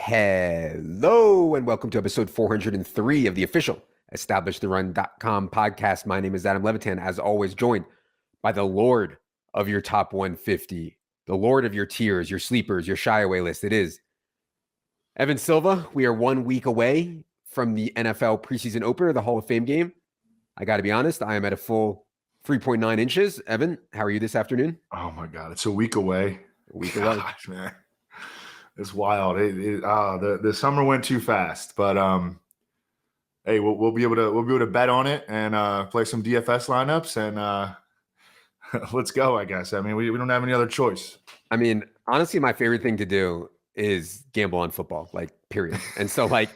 Hello and welcome to episode 403 of the official EstablishTheRun.com podcast. My name is Adam Levitan, as always, joined by the Lord of your top 150, the Lord of your tiers, your sleepers, your shy away list. It is Evan Silva. We are 1 week away from the NFL preseason opener, the Hall of Fame game. I got to be honest, I am at a full 3.9 inches. Evan, how are you this afternoon? Oh my God, it's a week away. A week away. Gosh, man. It's wild. The summer went too fast, but hey, we'll be able to bet on it and play some DFS lineups and let's go. I guess. I mean, we don't have any other choice. I mean, honestly, my favorite thing to do is gamble on football, like period. And so vacation,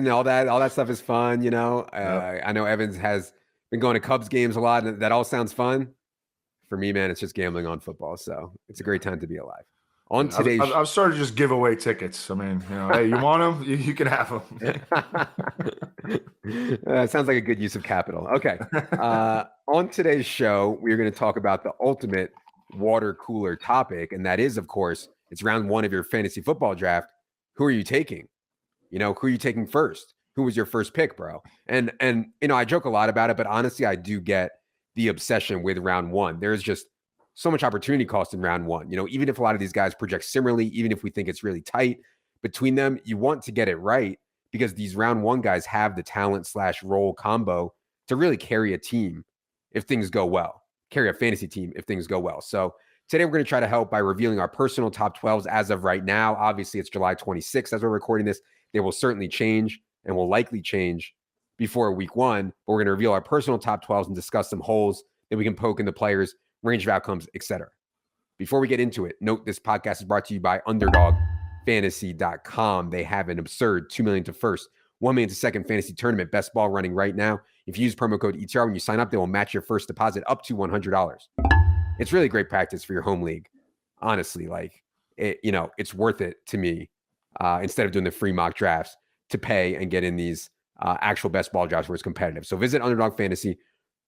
all that stuff is fun. Yep. I know Evans has been going to Cubs games a lot, and that all sounds fun. For me, man, it's just gambling on football. So it's a great time to be alive. On today's, I've started to just give away tickets. I mean, hey, you want them? You can have them. Sounds like a good use of capital. Okay. On today's show, we're going to talk about the ultimate water cooler topic, and that is, of course, it's round one of your fantasy football draft. Who are you taking? Who are you taking first? Who was your first pick, bro? And I joke a lot about it, but honestly, I do get the obsession with round one. There's just so much opportunity cost in round one. Even if a lot of these guys project similarly, even if we think it's really tight between them, you want to get it right because these round one guys have the talent / role combo to really carry a team if things go well, carry a fantasy team if things go well. So today we're going to try to help by revealing our personal top 12s as of right now. Obviously, it's July 26th as we're recording this. They will certainly change and will likely change before week one, but we're going to reveal our personal top 12s and discuss some holes that we can poke in the players, range of outcomes, etc. Before we get into it, note this podcast is brought to you by UnderdogFantasy.com. They have an absurd $2 million to first, $1 million to second fantasy tournament, best ball running right now. If you use promo code ETR when you sign up, they will match your first deposit up to $100. It's really great practice for your home league. Honestly, it's worth it to me instead of doing the free mock drafts to pay and get in these actual best ball drafts where it's competitive. So visit Underdog Fantasy,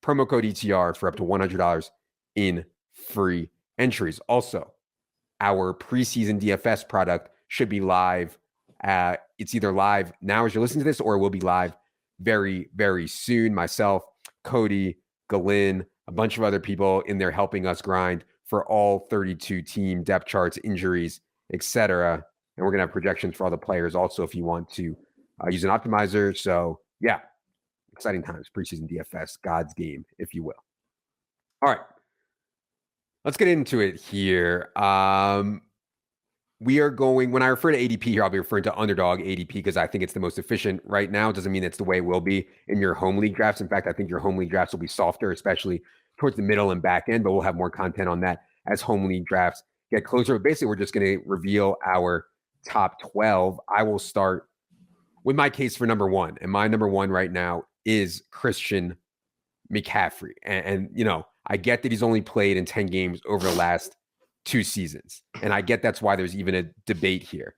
promo code ETR for up to $100 in free entries. Also, our preseason DFS product should be live. It's either live now as you're listening to this, or it will be live very, very soon. Myself, Cody, Galen, a bunch of other people in there helping us grind for all 32 team depth charts, injuries, etc. And we're going to have projections for all the players also if you want to use an optimizer. So yeah, exciting times, preseason DFS, God's game, if you will. All right. Let's get into it here. We are going, when I refer to ADP here, I'll be referring to Underdog ADP because I think it's the most efficient right now. It doesn't mean it's the way it will be in your home league drafts. In fact, I think your home league drafts will be softer, especially towards the middle and back end, but we'll have more content on that as home league drafts get closer. But basically, we're just going to reveal our top 12. I will start with my case for number one. And my number one right now is Christian McCaffrey. And I get that he's only played in 10 games over the last 2 seasons. And I get that's why there's even a debate here,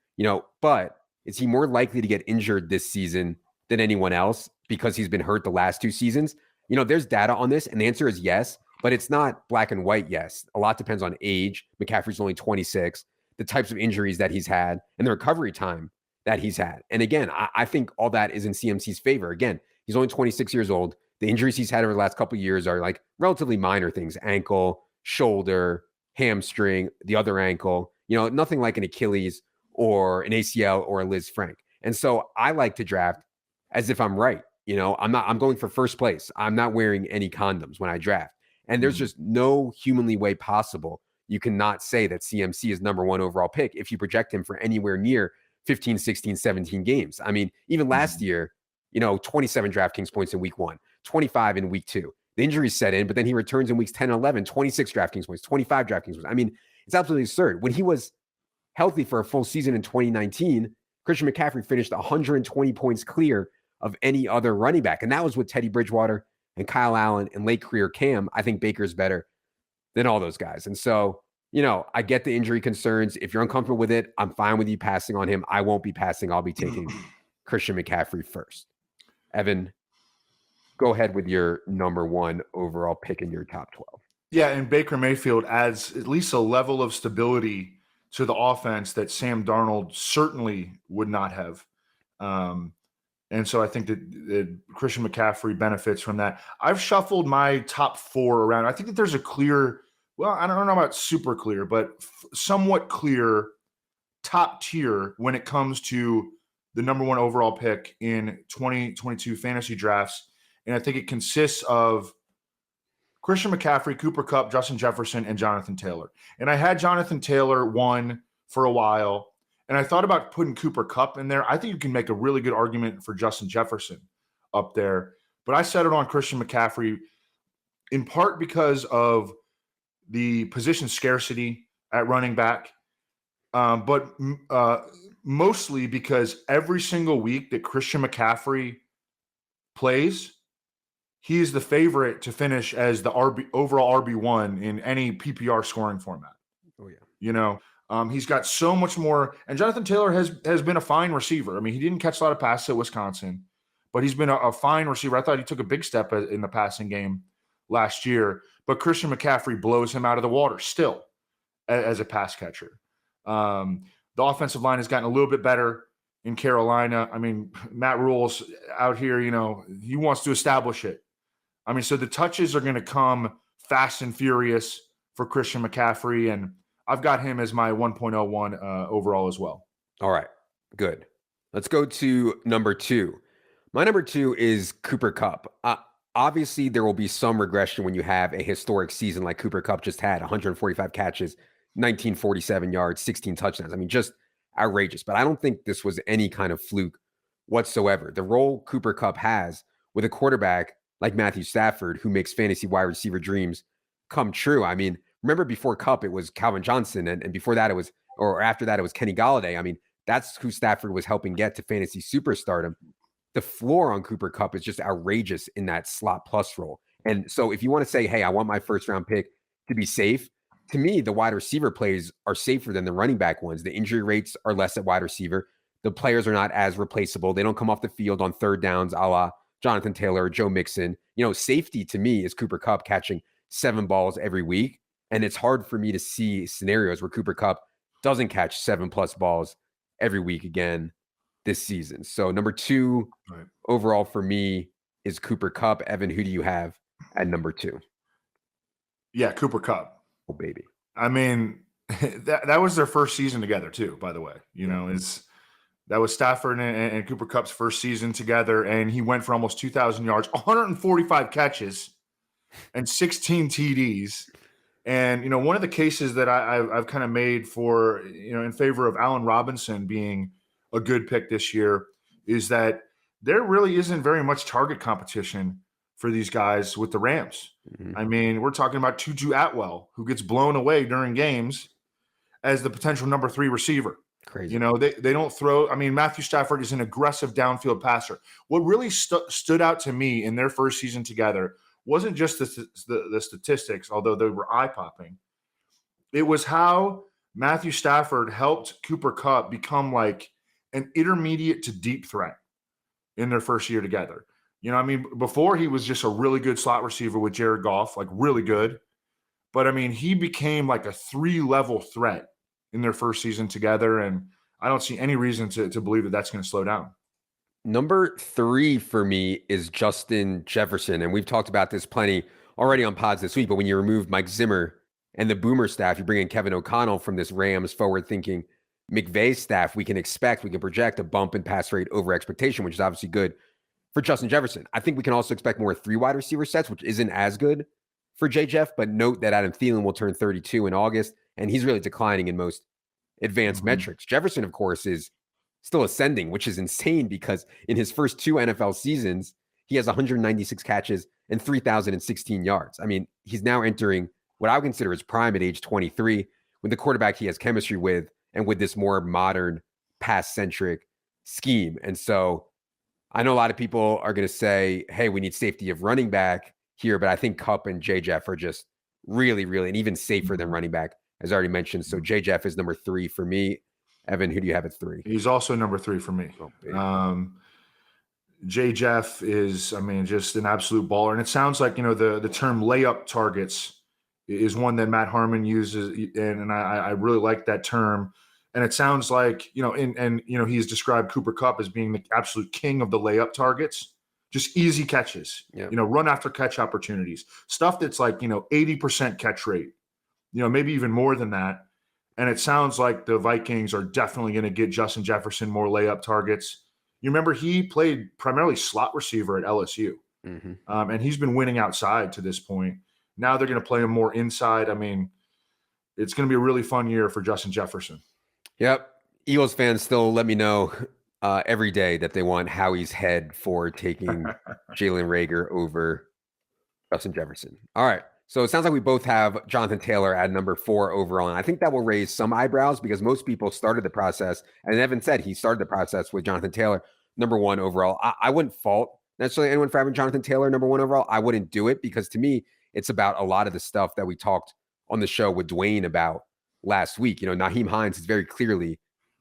but is he more likely to get injured this season than anyone else because he's been hurt the last 2 seasons? There's data on this and the answer is yes, but it's not black and white yes. A lot depends on age. McCaffrey's only 26, the types of injuries that he's had and the recovery time that he's had. And again, I think all that is in CMC's favor. Again, he's only 26 years old. The injuries he's had over the last couple of years are like relatively minor things: ankle, shoulder, hamstring, the other ankle, nothing like an Achilles or an ACL or a Liz Frank. And so I like to draft as if I'm right. I'm going for first place. I'm not wearing any condoms when I draft. And there's just no humanly way possible you cannot say that CMC is number one overall pick if you project him for anywhere near 15, 16, 17 games. I mean, even last year, 27 DraftKings points in week 1, 25 in week 2. The injuries set in, but then he returns in weeks 10 and 11, 26 DraftKings points, 25 DraftKings points. I mean, it's absolutely absurd. When he was healthy for a full season in 2019, Christian McCaffrey finished 120 points clear of any other running back. And that was with Teddy Bridgewater and Kyle Allen and late career Cam. I think Baker's better than all those guys. And so, I get the injury concerns. If you're uncomfortable with it, I'm fine with you passing on him. I won't be passing. I'll be taking Christian McCaffrey first. Evan, go ahead with your number one overall pick in your top 12. Yeah, and Baker Mayfield adds at least a level of stability to the offense that Sam Darnold certainly would not have. And so I think that Christian McCaffrey benefits from that. I've shuffled my top 4 around. I think that there's a clear, well, I don't know about super clear, but somewhat clear top tier when it comes to the number 1 overall pick in 2022 fantasy drafts. And I think it consists of Christian McCaffrey, Cooper Kupp, Justin Jefferson, and Jonathan Taylor. And I had Jonathan Taylor 1 for a while. And I thought about putting Cooper Kupp in there. I think you can make a really good argument for Justin Jefferson up there. But I settled on Christian McCaffrey in part because of the position scarcity at running back, but mostly because every single week that Christian McCaffrey plays, he is the favorite to finish as the overall RB1 in any PPR scoring format. Oh, yeah. You know, he's got so much more. And Jonathan Taylor has been a fine receiver. I mean, he didn't catch a lot of passes at Wisconsin, but he's been a fine receiver. I thought he took a big step in the passing game last year. But Christian McCaffrey blows him out of the water still as a pass catcher. The offensive line has gotten a little bit better in Carolina. I mean, Matt Rule's out here, you know, he wants to establish it. I mean, so the touches are going to come fast and furious for Christian McCaffrey, and I've got him as my 1.01 overall as well. All right, good. Let's go to number 2. My number 2 is Cooper Kupp. Obviously, there will be some regression when you have a historic season like Cooper Kupp just had, 145 catches, 1947 yards, 16 touchdowns. I mean, just outrageous. But I don't think this was any kind of fluke whatsoever. The role Cooper Kupp has with a quarterback like Matthew Stafford, who makes fantasy wide receiver dreams come true. I mean, remember before Kupp, it was Calvin Johnson. And before that, it was, or after that, it was Kenny Galladay. I mean, that's who Stafford was helping get to fantasy superstardom. The floor on Cooper Kupp is just outrageous in that slot plus role. And so if you want to say, hey, I want my first round pick to be safe, to me, the wide receiver plays are safer than the running back ones. The injury rates are less at wide receiver. The players are not as replaceable. They don't come off the field on third downs, a la Jonathan Taylor or Joe Mixon. You know, safety to me is Cooper Kupp catching 7 balls every week. And it's hard for me to see scenarios where Cooper Kupp doesn't catch 7+ balls every week again this season. So number 2 overall for me is Cooper Kupp. Evan, who do you have at number 2? Yeah, Cooper Kupp. Oh, baby. I mean, that was their first season together too, by the way. You know, that was Stafford and Cooper Kupp's first season together, and he went for almost 2,000 yards, 145 catches, and 16 TDs. And, you know, one of the cases that I've kind of made for, you know, in favor of Allen Robinson being a good pick this year is that there really isn't very much target competition for these guys with the Rams. I mean, we're talking about Tutu Atwell, who gets blown away during games as the potential number 3 receiver. Crazy. You know, they don't throw. I mean, Matthew Stafford is an aggressive downfield passer. What really stood out to me in their first season together wasn't just the statistics, although they were eye-popping. It was how Matthew Stafford helped Cooper Kupp become like an intermediate to deep threat in their first year together. You know, I mean, before he was just a really good slot receiver with Jared Goff, like really good. But I mean, he became like a 3-level threat in their first season together. And I don't see any reason to believe that that's going to slow down. Number 3 for me is Justin Jefferson. And we've talked about this plenty already on pods this week. But when you remove Mike Zimmer and the Boomer staff, you bring in Kevin O'Connell from this Rams forward-thinking McVay staff, we can project a bump in pass rate over expectation, which is obviously good for Justin Jefferson. I think we can also expect more 3 wide receiver sets, which isn't as good for Jeff, but note that Adam Thielen will turn 32 in August, and he's really declining in most advanced metrics. Jefferson, of course, is still ascending, which is insane because in his first 2 NFL seasons, he has 196 catches and 3,016 yards. I mean, he's now entering what I would consider his prime at age 23 with the quarterback he has chemistry with and with this more modern pass-centric scheme. And so I know a lot of people are going to say, hey, we need safety of running back here, but I think Kupp and Jeff are just really, really, and even safer than running back, as I already mentioned. So Jeff is number 3 for me. Evan, who do you have at 3? He's also number 3 for me. Jeff is, I mean, just an absolute baller. And it sounds like, you know, the term layup targets is one that Matt Harmon uses, and I really like that term. And it sounds like, he's described Cooper Kupp as being the absolute king of the layup targets, just easy catches, Yeah. Run after catch opportunities, stuff that's like, 80% catch rate, maybe even more than that. And it sounds like the Vikings are definitely going to get Justin Jefferson more layup targets. You remember he played primarily slot receiver at LSU, and he's been winning outside to this point. Now they're going to play him more inside. I mean, it's going to be a really fun year for Justin Jefferson. Yep. Eagles fans still let me know every day that they want Howie's head for taking Jalen Reagor over Justin Jefferson. All right. So it sounds like we both have Jonathan Taylor at number 4 overall. And I think that will raise some eyebrows because most people started the process, and Evan said he started the process with Jonathan Taylor, number 1 overall. I wouldn't fault necessarily anyone for having Jonathan Taylor number 1 overall. I wouldn't do it because to me, it's about a lot of the stuff that we talked on the show with Dwayne about last week. Nyheim Hines is very clearly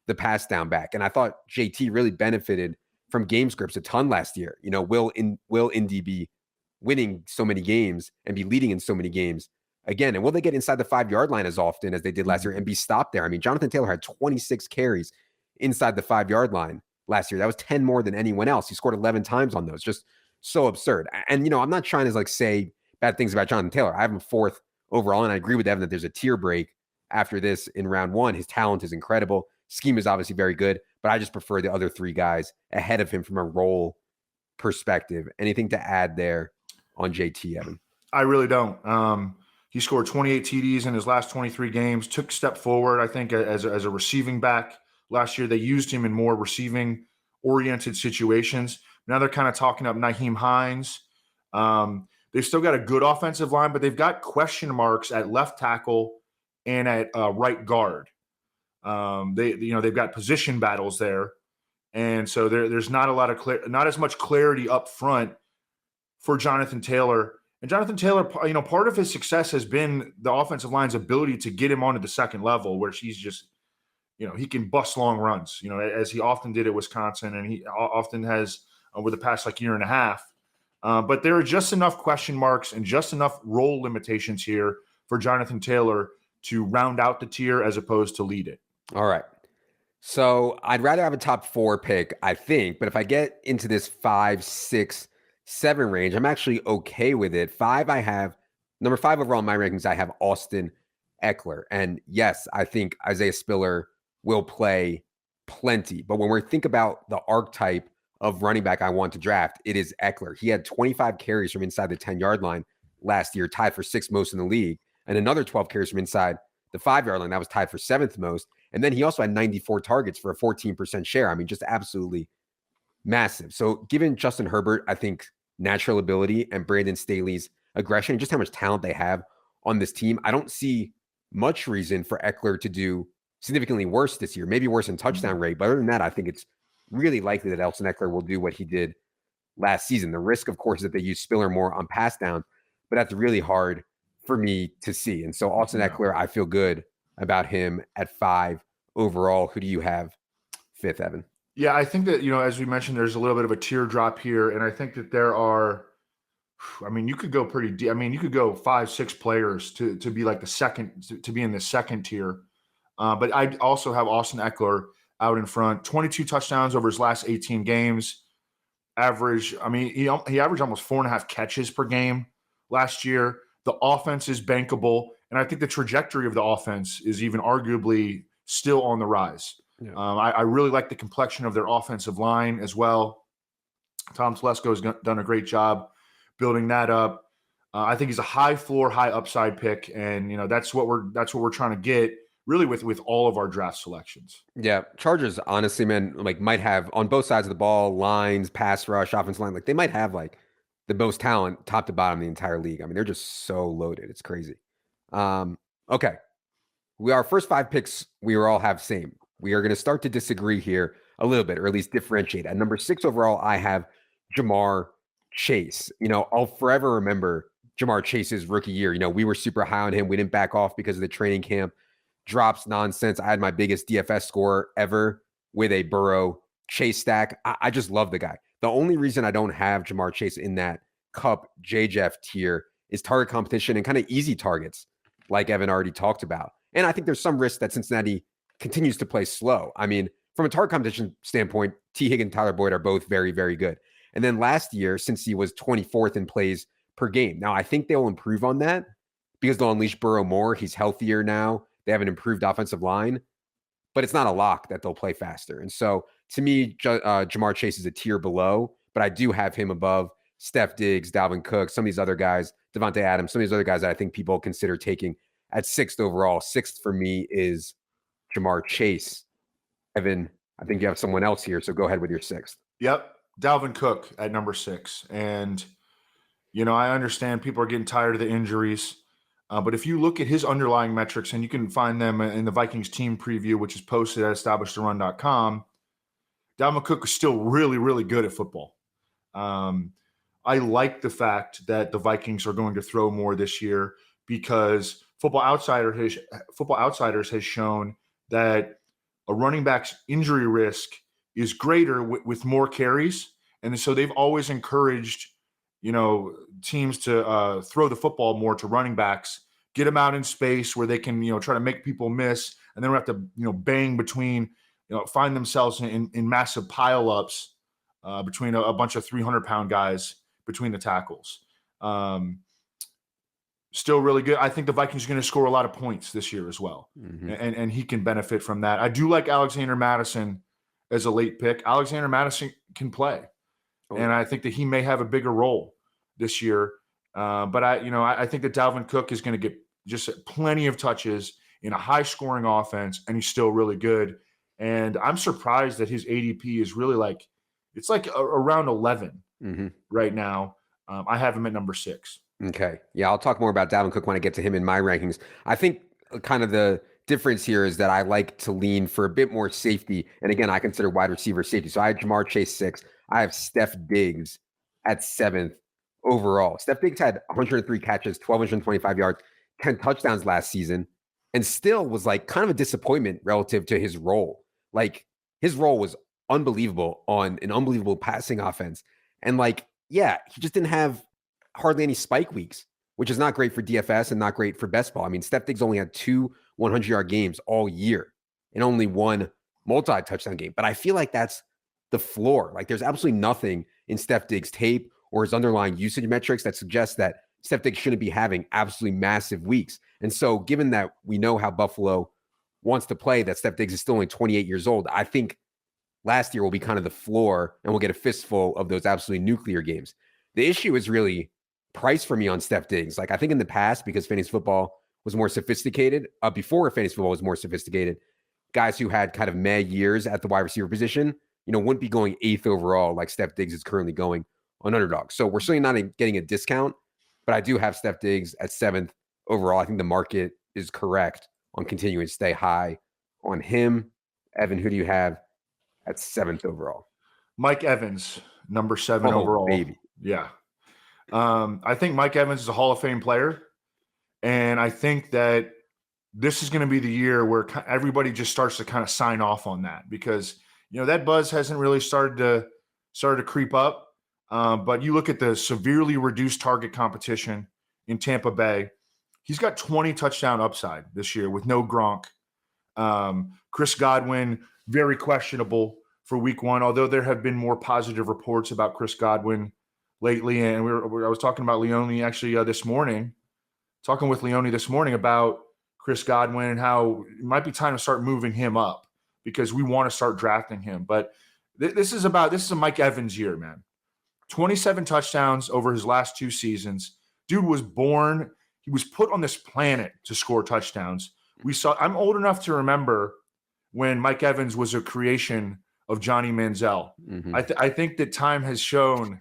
the pass down back. And I thought JT really benefited from game scripts a ton last year. Will Indy be winning so many games and be leading in so many games again? And will they get inside the 5-yard line as often as they did last year and be stopped there? I mean, Jonathan Taylor had 26 carries inside the 5-yard line last year. That was 10 more than anyone else. He scored 11 times on those. Just so absurd. And, I'm not trying to say bad things about Jonathan Taylor. I have him 4th overall, and I agree with Evan that there's a tier break after this in round 1. His talent is incredible. Scheme is obviously very good, but I just prefer the other 3 guys ahead of him from a role perspective. Anything to add there on JT, Evan? I really don't. He scored 28 TDs in his last 23 games, took a step forward, I think, as a receiving back. Last year, they used him in more receiving-oriented situations. Now they're kind of talking up Nyheim Hines. They've still got a good offensive line, but they've got question marks at left tackle and at right guard. They've got position battles there, and so there's not a lot of not as much clarity up front for Jonathan Taylor. And Jonathan Taylor, part of his success has been the offensive line's ability to get him onto the second level, where he's just, he can bust long runs, as he often did at Wisconsin, and he often has over the past year and a half. But there are just enough question marks and just enough role limitations here for Jonathan Taylor to round out the tier as opposed to lead it. All right. So I'd rather have a top 4 pick, I think. But if I get into this 5, 6, 7 range, I'm actually okay with it. 5, I have number 5 overall in my rankings. I have Austin Eckler. And yes, I think Isaiah Spiller will play plenty. But when we think about the archetype of running back I want to draft, it is Eckler. He had 25 carries from inside the 10-yard line last year, tied for 6th most in the league, and another 12 carries from inside the 5-yard line. That was tied for 7th most. And then he also had 94 targets for a 14% share. I mean, just absolutely massive. So given Justin Herbert, I think natural ability and Brandon Staley's aggression and just how much talent they have on this team, I don't see much reason for Eckler to do significantly worse this year, maybe worse in touchdown rate. But other than that, I think it's really likely that Austin Eckler will do what he did last season. The risk, of course, is that they use Spiller more on pass down, but that's really hard for me to see. And so Austin Eckler, I feel good about him at 5 overall. Who do you have 5th, Evan? Yeah, I think that, as we mentioned, there's a little bit of a teardrop here. And I think that there are, you could go pretty deep. You could go 5, 6 players to be like the second, to be in the second tier. But I also have Austin Eckler out in front. 22 touchdowns over his last 18 games. Average, he averaged almost 4.5 catches per game last year. The offense is bankable. And I think the trajectory of the offense is even arguably still on the rise. Yeah. I really like the complexion of their offensive line as well. Tom Telesco has done a great job building that up. I think he's a high floor, high upside pick, and that's what we're trying to get really with all of our draft selections. Yeah, Chargers honestly, man, might have on both sides of the ball, lines, pass rush, offensive line, they might have the most talent top to bottom in the entire league. They're just so loaded. It's crazy. Okay. Our first 5 picks, we all have same. We are going to start to disagree here a little bit, or at least differentiate. At number 6 overall, I have Jamar Chase. I'll forever remember Jamar Chase's rookie year. We were super high on him. We didn't back off because of the training camp drops nonsense. I had my biggest DFS score ever with a Burrow Chase stack. I just love the guy. The only reason I don't have Jamar Chase in that Cup JJF tier is target competition and kind of easy targets like Evan already talked about. And I think there's some risk that Cincinnati continues to play slow. I mean, from a target competition standpoint, T. Higgins and Tyler Boyd are both very, very good. And then last year, since he was 24th in plays per game. Now, I think they'll improve on that because they'll unleash Burrow more. He's healthier now. They have an improved offensive line, but it's not a lock that they'll play faster. And so to me, Jamar Chase is a tier below, but I do have him above Steph Diggs, Dalvin Cook, some of these other guys, Devontae Adams, some of these other guys that I think people consider taking at 6th overall. 6th for me is Jamar Chase. Evan, I think you have someone else here, so go ahead with your 6th. Yep, Dalvin Cook at number 6. And, I understand people are getting tired of the injuries. But if you look at his underlying metrics, and you can find them in the Vikings team preview, which is posted at establishedrun.com, Dalvin Cook is still really, really good at football. I like the fact that the Vikings are going to throw more this year because Football Outsiders has shown that a running back's injury risk is greater with more carries. And so they've always encouraged, teams to throw the football more to running backs, get them out in space where they can, try to make people miss, and then have to, bang between, find themselves in massive pileups between a bunch of 300-pound guys between the tackles. Still really good. I think the Vikings are going to score a lot of points this year as well. Mm-hmm. And he can benefit from that. I do like Alexander Mattison as a late pick. Alexander Mattison can play. Oh. And I think that he may have a bigger role this year. But I think that Dalvin Cook is going to get just plenty of touches in a high scoring offense, and he's still really good. And I'm surprised that his ADP is really it's around 11 right now. I have him at number 6. Okay. Yeah, I'll talk more about Dalvin Cook when I get to him in my rankings. I think kind of the difference here is that I like to lean for a bit more safety. And again, I consider wide receiver safety. So I have Jamar Chase 6. I have Steph Diggs at 7th overall. Steph Diggs had 103 catches, 1,225 yards, 10 touchdowns last season, and still was kind of a disappointment relative to his role. His role was unbelievable on an unbelievable passing offense. And he just didn't have hardly any spike weeks, which is not great for DFS and not great for best ball. I mean, Steph Diggs only had 2 100-yard games all year and only 1 multi-touchdown game. But I feel like that's the floor. There's absolutely nothing in Steph Diggs' tape or his underlying usage metrics that suggests that Steph Diggs shouldn't be having absolutely massive weeks. And so given that we know how Buffalo wants to play, that Steph Diggs is still only 28 years old, I think last year will be kind of the floor and we'll get a fistful of those absolutely nuclear games. The issue is really price for me on Steph Diggs. I think in the past, because fantasy football was more sophisticated, before fantasy football was more sophisticated, guys who had kind of meh years at the wide receiver position, wouldn't be going 8th overall like Steph Diggs is currently going on Underdog. So we're certainly not getting a discount, but I do have Steph Diggs at 7th overall. I think the market is correct on continuing to stay high on him. Evan, who do you have at 7th overall? Mike Evans, number 7 overall. Baby. Yeah. I think Mike Evans is a Hall of Fame player, and I think that this is going to be the year where everybody just starts to kind of sign off on that because that buzz hasn't really started to creep up. But you look at the severely reduced target competition in Tampa Bay. He's got 20 touchdown upside this year with no Gronk. Chris Godwin, very questionable for week 1, although there have been more positive reports about Chris Godwin lately. And I was talking about Leone actually this morning about Chris Godwin and how it might be time to start moving him up because we want to start drafting him. But this is a Mike Evans year, man. 27 touchdowns over his last 2 seasons. Dude was born. He was put on this planet to score touchdowns. I'm old enough to remember when Mike Evans was a creation of Johnny Manziel. Mm-hmm. I think that time has shown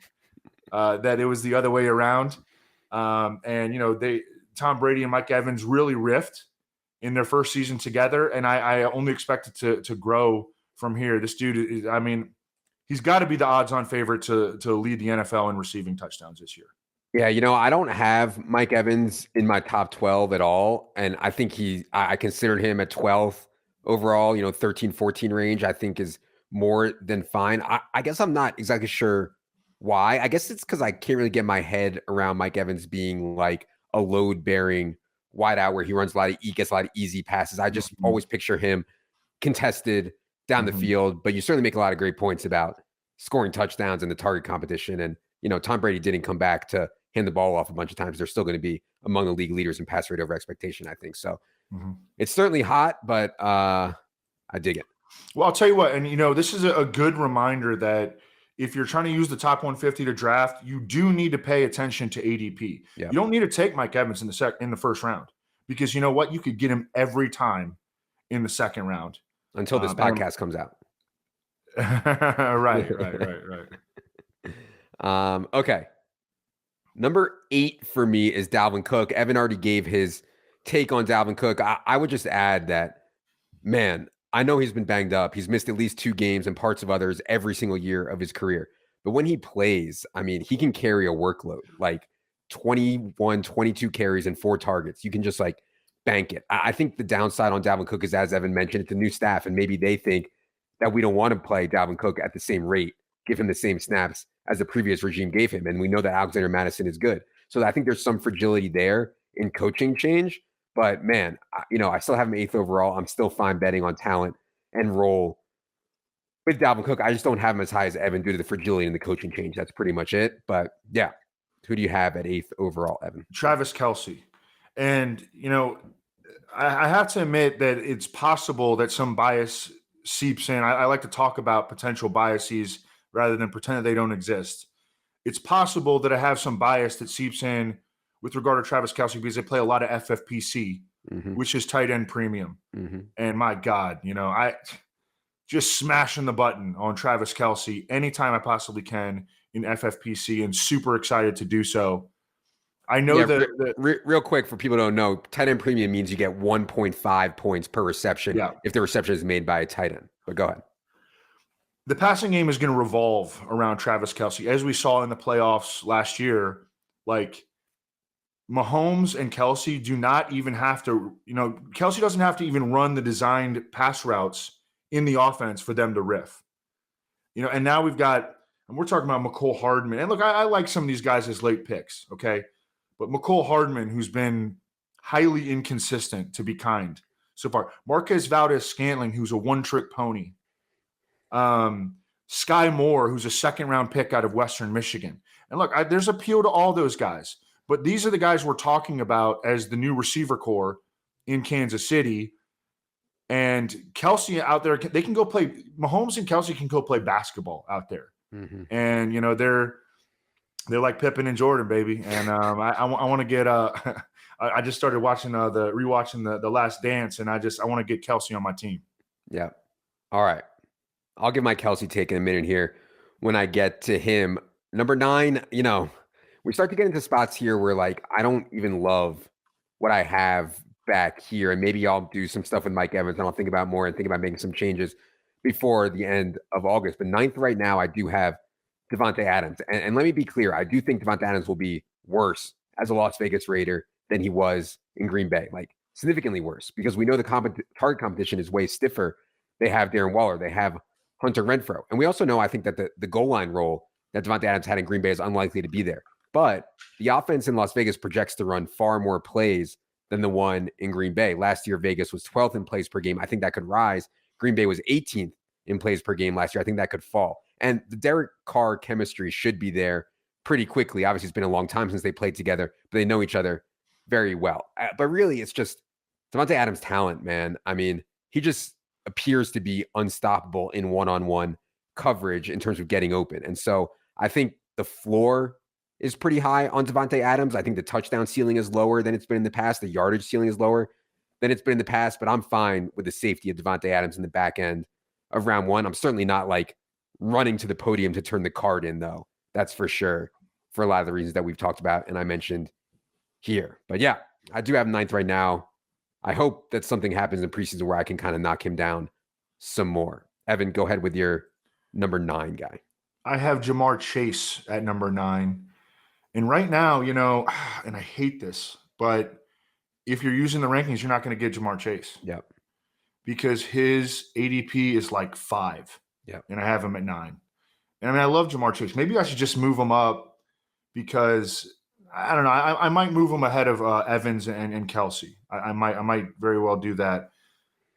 that it was the other way around. Tom Brady and Mike Evans really riffed in their first season together, and I only expect it to grow from here. This dude is, he's got to be the odds-on favorite to lead the NFL in receiving touchdowns this year. Yeah, I don't have Mike Evans in my top 12 at all, and I think I considered him at 12th overall, 13, 14 range, I think is more than fine. I guess I'm not exactly sure why. I guess it's because I can't really get my head around Mike Evans being a load-bearing wide out where he runs a lot of gets a lot of easy passes. I just always picture him contested down the field, but you certainly make a lot of great points about scoring touchdowns in the target competition. And, Tom Brady didn't come back to hand the ball off a bunch of times. They're still going to be among the league leaders in pass rate over expectation, I think. So it's certainly hot, but I dig it. Well, I'll tell you what, and this is a good reminder that if you're trying to use the top 150 to draft, you do need to pay attention to ADP. Yep. You don't need to take Mike Evans in the first round, because you know what? You could get him every time in the second round. Until this podcast comes out. Right. Okay. Number 8 for me is Dalvin Cook. Evan already gave his take on Dalvin Cook. I would just add that, man, I know he's been banged up. He's missed at least 2 games and parts of others every single year of his career. But when he plays, I mean, he can carry a workload, like 21, 22 carries and 4 targets. You can just like bank it. I think the downside on Dalvin Cook is, as Evan mentioned, it's a new staff, and maybe they think that we don't want to play Dalvin Cook at the same rate, give him the same snaps as the previous regime gave him. And we know that Alexander Madison is good. So I think there's some fragility there in coaching change. But man, I still have him 8th overall. I'm still fine betting on talent and role with Dalvin Cook. I just don't have him as high as Evan due to the fragility in the coaching change. That's pretty much it. But yeah, who do you have at 8th overall, Evan? Travis Kelce. And, I have to admit that it's possible that some bias seeps in. I like to talk about potential biases rather than pretend that they don't exist. It's possible that I have some bias that seeps in with regard to Travis Kelce because they play a lot of FFPC, which is tight end premium. And my God, I just smashing the button on Travis Kelce anytime I possibly can in FFPC, and super excited to do so. I know real quick for people who don't know, tight end premium means you get 1.5 points per reception if the reception is made by a tight end. But go ahead. The passing game is going to revolve around Travis Kelce. As we saw in the playoffs last year, like Mahomes and Kelce do not even have to, Kelce doesn't have to even run the designed pass routes in the offense for them to riff. And now we're talking about McCole Hardman. And look, I like some of these guys as late picks, okay? But McCole Hardman, who's been highly inconsistent, to be kind, so far. Marquez Valdez-Scantling, who's a one-trick pony. Sky Moore, who's a second-round pick out of Western Michigan. And look, there's appeal to all those guys. But these are the guys we're talking about as the new receiver core in Kansas City. And Kelce out there, they can go play – Mahomes and Kelce can go play basketball out there. And, they're like Pippen and Jordan, baby. And I want to get I just started watching rewatching the Last Dance, and I want to get Kelce on my team. Yeah. All right. I'll give my Kelce take in a minute here when I get to him. Number 9, we start to get into spots here where like I don't even love what I have back here. And maybe I'll do some stuff with Mike Evans and I'll think about more and think about making some changes before the end of August. But 9th right now, I do have Davante Adams. And let me be clear, I do think Davante Adams will be worse as a Las Vegas Raider than he was in Green Bay, like significantly worse, because we know the target competition is way stiffer. They have Darren Waller, they have Hunter Renfrow. And we also know, I think, that the goal line role that Davante Adams had in Green Bay is unlikely to be there. But the offense in Las Vegas projects to run far more plays than the one in Green Bay. Last year, Vegas was 12th in plays per game. I think that could rise. Green Bay was 18th in plays per game last year. I think that could fall. And the Derek Carr chemistry should be there pretty quickly. Obviously, it's been a long time since they played together, but they know each other very well. But really, it's just Davante Adams' talent, man. I mean, he just appears to be unstoppable in one-on-one coverage in terms of getting open. And so I think the floor is pretty high on Davante Adams. I think the touchdown ceiling is lower than it's been in the past. The yardage ceiling is lower than it's been in the past, but I'm fine with the safety of Davante Adams in the back end of round 1. I'm certainly not like running to the podium to turn the card in, though. That's for sure, for a lot of the reasons that we've talked about and I mentioned here. But yeah, I do have 9th right now. I hope that something happens in preseason where I can kind of knock him down some more. Evan, go ahead with your number 9 guy. I have Jamar Chase at number 9. And right now, and I hate this, but if you're using the rankings, you're not going to get Jamar Chase. Yep. Because his ADP is like 5. Yep. And I have him at 9. And I mean, I love Jamar Chase. Maybe I should just move him up because I don't know. I might move him ahead of Evans and Kelsey. I might very well do that.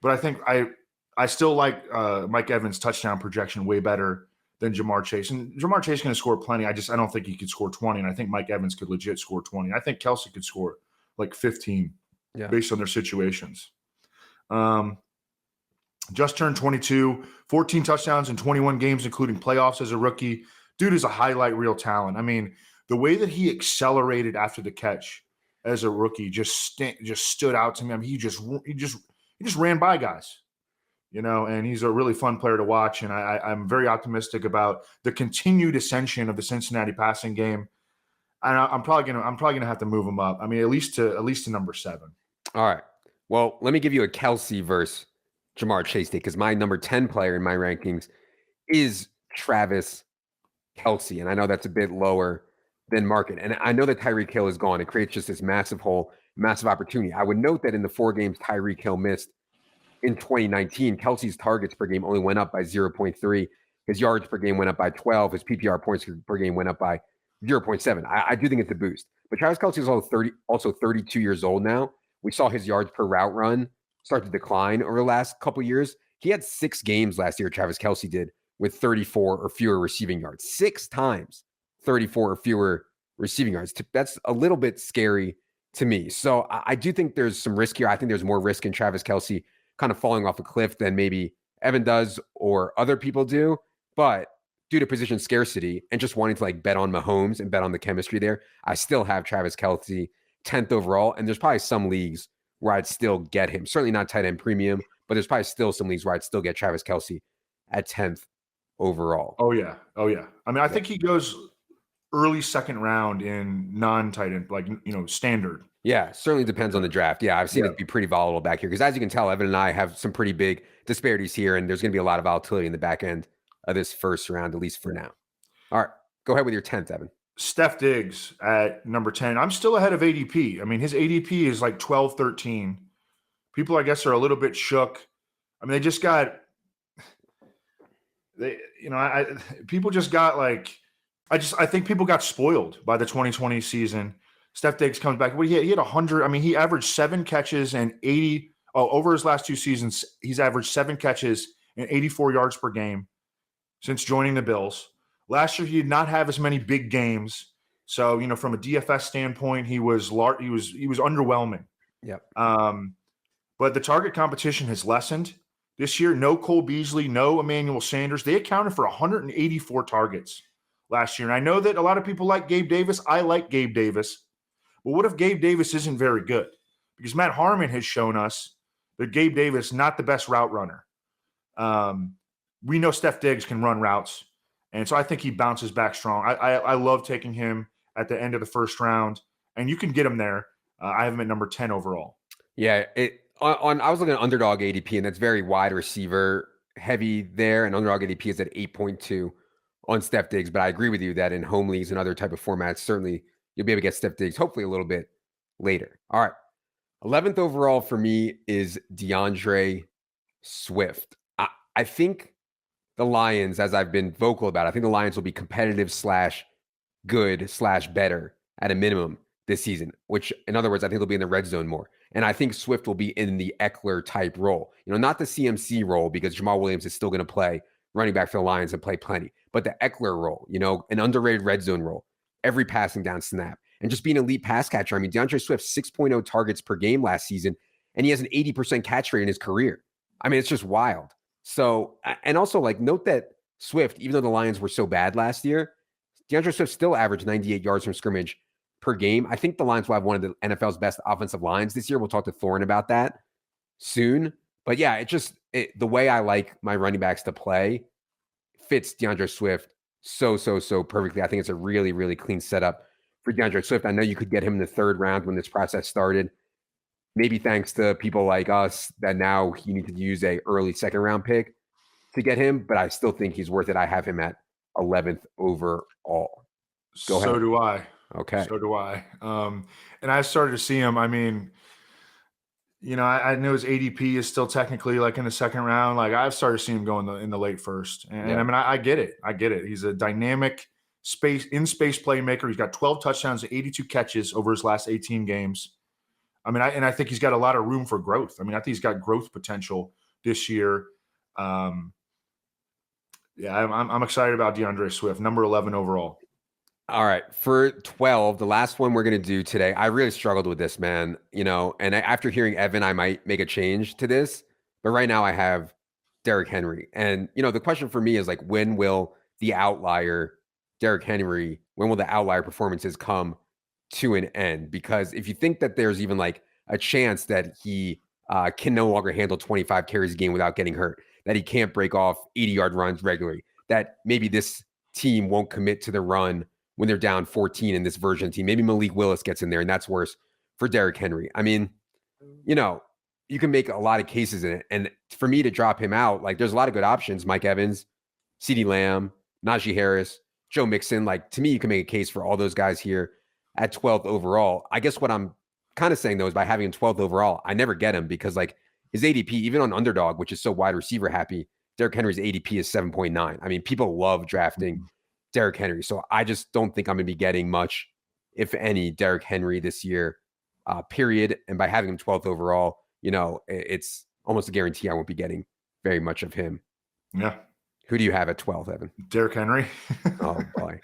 But I think I still like Mike Evans' touchdown projection way better than Jamar Chase. And Jamar Chase is going to score plenty. I don't think he could score 20. And I think Mike Evans could legit score 20. I think Kelsey could score like 15 based on their situations. Just turned 22, 14 touchdowns in 21 games, including playoffs as a rookie. Dude is a highlight reel talent. I mean, the way that he accelerated after the catch as a rookie just stood out to me. I mean, he just ran by guys, and he's a really fun player to watch. And I'm very optimistic about the continued ascension of the Cincinnati passing game. And I'm probably gonna have to move him up. I mean, at least to number 7. All right. Well, let me give you a Kelsey versus Jamar Chase take, because my number 10 player in my rankings is Travis Kelsey. And I know that's a bit lower than market. And I know that Tyreek Hill is gone. It creates just this massive hole, massive opportunity. I would note that in the 4 games Tyreek Hill missed in 2019, Kelsey's targets per game only went up by 0.3. His yards per game went up by 12. His PPR points per game went up by 0.7. I do think it's a boost. But Travis Kelsey is also 32 years old now. We saw his yards per route run start to decline over the last couple of years. He had 6 games last year, Travis Kelsey did, with 34 or fewer receiving yards. 6 times 34 or fewer receiving yards. That's a little bit scary to me. So I do think there's some risk here. I think there's more risk in Travis Kelsey kind of falling off a cliff than maybe Evan does or other people do. But due to position scarcity and just wanting to like bet on Mahomes and bet on the chemistry there, I still have Travis Kelsey 10th overall. And there's probably some leagues where I'd still get him. Certainly not tight end premium, but there's probably still some leagues where I'd still get Travis Kelsey at 10th overall. Oh, yeah. I mean, I think he goes early second round in non-tight end, like, standard. Yeah, certainly depends on the draft. Yeah, I've seen it be pretty volatile back here because as you can tell, Evan and I have some pretty big disparities here, and there's going to be a lot of volatility in the back end of this first round, at least for now. All right, go ahead with your 10th, Evan. Steph Diggs at number 10. I'm still ahead of ADP. I mean, his ADP is like 12, 13. People, I guess, are a little bit shook. I mean, people just got like, I think people got spoiled by the 2020 season. Steph Diggs comes back. Well, he had 100. I mean, he averaged 7 catches and 80. Over his last 2 seasons, he's averaged 7 catches and 84 yards per game since joining the Bills. Last year, he did not have as many big games. So, from a DFS standpoint, he was underwhelming. Yep. But the target competition has lessened this year. No Cole Beasley, no Emmanuel Sanders. They accounted for 184 targets last year. And I know that a lot of people like Gabe Davis. I like Gabe Davis. But what if Gabe Davis isn't very good? Because Matt Harmon has shown us that Gabe Davis not the best route runner. We know Steph Diggs can run routes. And so I think he bounces back strong. I love taking him at the end of the first round. And you can get him there. I have him at number 10 overall. Yeah, I was looking at underdog ADP, and that's very wide receiver heavy there. And underdog ADP is at 8.2 on Steph Diggs. But I agree with you that in home leagues and other type of formats, certainly you'll be able to get Steph Diggs hopefully a little bit later. All right. 11th overall for me is DeAndre Swift. I think the Lions, as I've been vocal about, I think the Lions will be competitive / good / better at a minimum this season, which in other words, I think they'll be in the red zone more. And I think Swift will be in the Eckler type role, not the CMC role because Jamal Williams is still going to play running back for the Lions and play plenty, but the Eckler role, an underrated red zone role, every passing down snap and just being an elite pass catcher. I mean, DeAndre Swift, 6.0 targets per game last season, and he has an 80% catch rate in his career. I mean, it's just wild. So, and also like note that Swift, even though the Lions were so bad last year, DeAndre Swift still averaged 98 yards from scrimmage per game. I think the Lions will have one of the NFL's best offensive lines this year. We'll talk to Thorne about that soon. But yeah, the way I like my running backs to play fits DeAndre Swift so perfectly. I think it's a really, really clean setup for DeAndre Swift. I know you could get him in the 3rd round when this process started. Maybe thanks to people like us that now you need to use a early 2nd round pick to get him, but I still think he's worth it. I have him at 11th overall. Go ahead. So do I. Okay. So do I. And I started to see him. I mean, I know his ADP is still technically like in the 2nd round. Like I've started to see him go in the late 1st. And I mean, I get it. He's a dynamic space playmaker. He's got 12 touchdowns and 82 catches over his last 18 games. I mean, I think he's got a lot of room for growth. I mean, I think he's got growth potential this year. I'm excited about DeAndre Swift, number 11 overall. All right, for 12, the last one we're going to do today, I really struggled with this, man. And after hearing Evan, I might make a change to this. But right now I have Derrick Henry. And, the question for me is like, when will the outlier performances come to an end? Because if you think that there's even like a chance that he can no longer handle 25 carries a game without getting hurt, that he can't break off 80-yard runs regularly, that maybe this team won't commit to the run when they're down 14 in this version team. Maybe Malik Willis gets in there, and that's worse for Derrick Henry. I mean, you can make a lot of cases in it. And for me to drop him out, like there's a lot of good options. Mike Evans, CeeDee Lamb, Najee Harris, Joe Mixon. Like to me, you can make a case for all those guys here at 12th overall. I guess what I'm kind of saying though is by having him 12th overall, I never get him because like his ADP, even on Underdog, which is so wide receiver happy, Derrick Henry's ADP is 7.9. I mean, people love drafting Derrick Henry. So I just don't think I'm going to be getting much, if any, Derrick Henry this year, period. And by having him 12th overall, it's almost a guarantee I won't be getting very much of him. Yeah. Who do you have at 12, Evan? Derrick Henry. Oh, boy.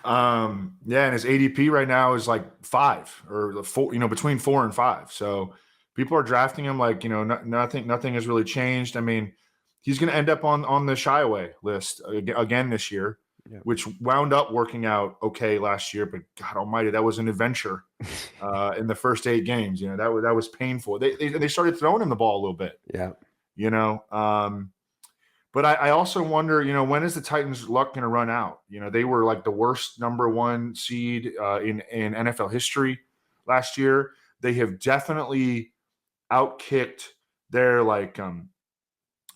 And his ADP right now is like 5 or 4, between 4 and 5. So people are drafting him like, nothing has really changed. I mean, he's going to end up on the shy away list again this year. Yeah. Which wound up working out okay last year, but God Almighty, that was an adventure in the first 8 games. That was painful. They started throwing him the ball a little bit. Yeah. But I also wonder, when is the Titans' luck going to run out? They were like the worst number 1 seed in NFL history last year. They have definitely outkicked their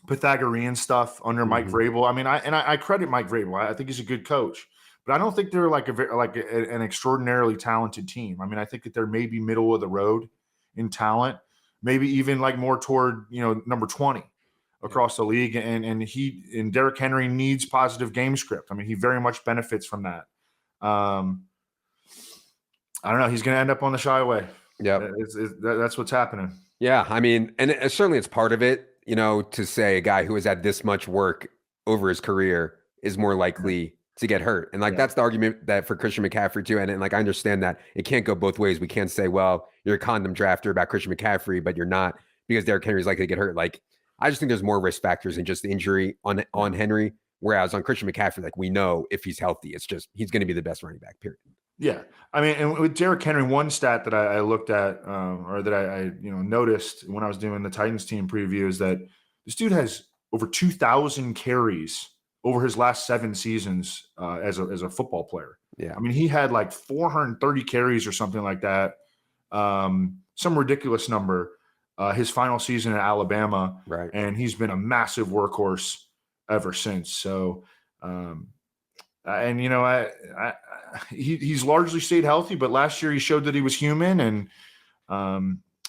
Pythagorean stuff under Mike Vrabel. I mean, I credit Mike Vrabel. I think he's a good coach, but I don't think they're an extraordinarily talented team. I mean, I think that they're maybe middle of the road in talent, maybe even like more toward number 20 across the league. And Derrick Henry needs positive game script. I mean, he very much benefits from that. I don't know. He's going to end up on the shy away. Yeah, that's what's happening. Yeah, I mean, and certainly it's part of it. To say a guy who has had this much work over his career is more likely to get hurt. And that's the argument that for Christian McCaffrey too. And I understand that it can't go both ways. We can't say, well, you're a condom drafter about Christian McCaffrey, but you're not because Derrick Henry is likely to get hurt. Like, I just think there's more risk factors than just the injury on Henry. Whereas on Christian McCaffrey, like we know if he's healthy, it's just, he's going to be the best running back, period. Yeah. I mean, and with Derrick Henry, one stat that I looked at or that I noticed when I was doing the Titans team preview is that this dude has over 2,000 carries over his last 7 seasons as a football player. Yeah. I mean, he had like 430 carries or something like that. Some ridiculous number his final season at Alabama. Right. And he's been a massive workhorse ever since. So, he's largely stayed healthy, but last year he showed that he was human. And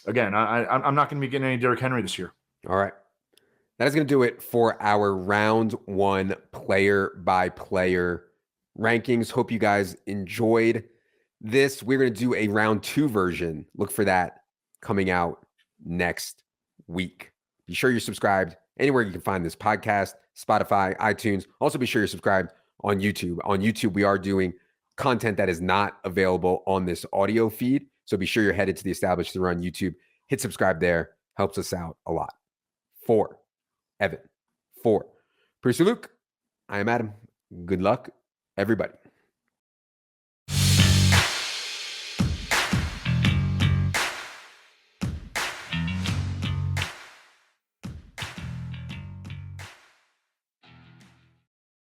again, I'm not going to be getting any Derrick Henry this year. All right. That is going to do it for our round 1 player by player rankings. Hope you guys enjoyed this. We're going to do a round 2 version. Look for that coming out next week. Be sure you're subscribed anywhere you can find this podcast, Spotify, iTunes. Also be sure you're subscribed on YouTube. On YouTube, we are doing content that is not available on this audio feed. So be sure you're headed to the Established to Run YouTube. Hit subscribe there. Helps us out a lot. For Evan, for Producer Luke, I am Adam. Good luck, everybody.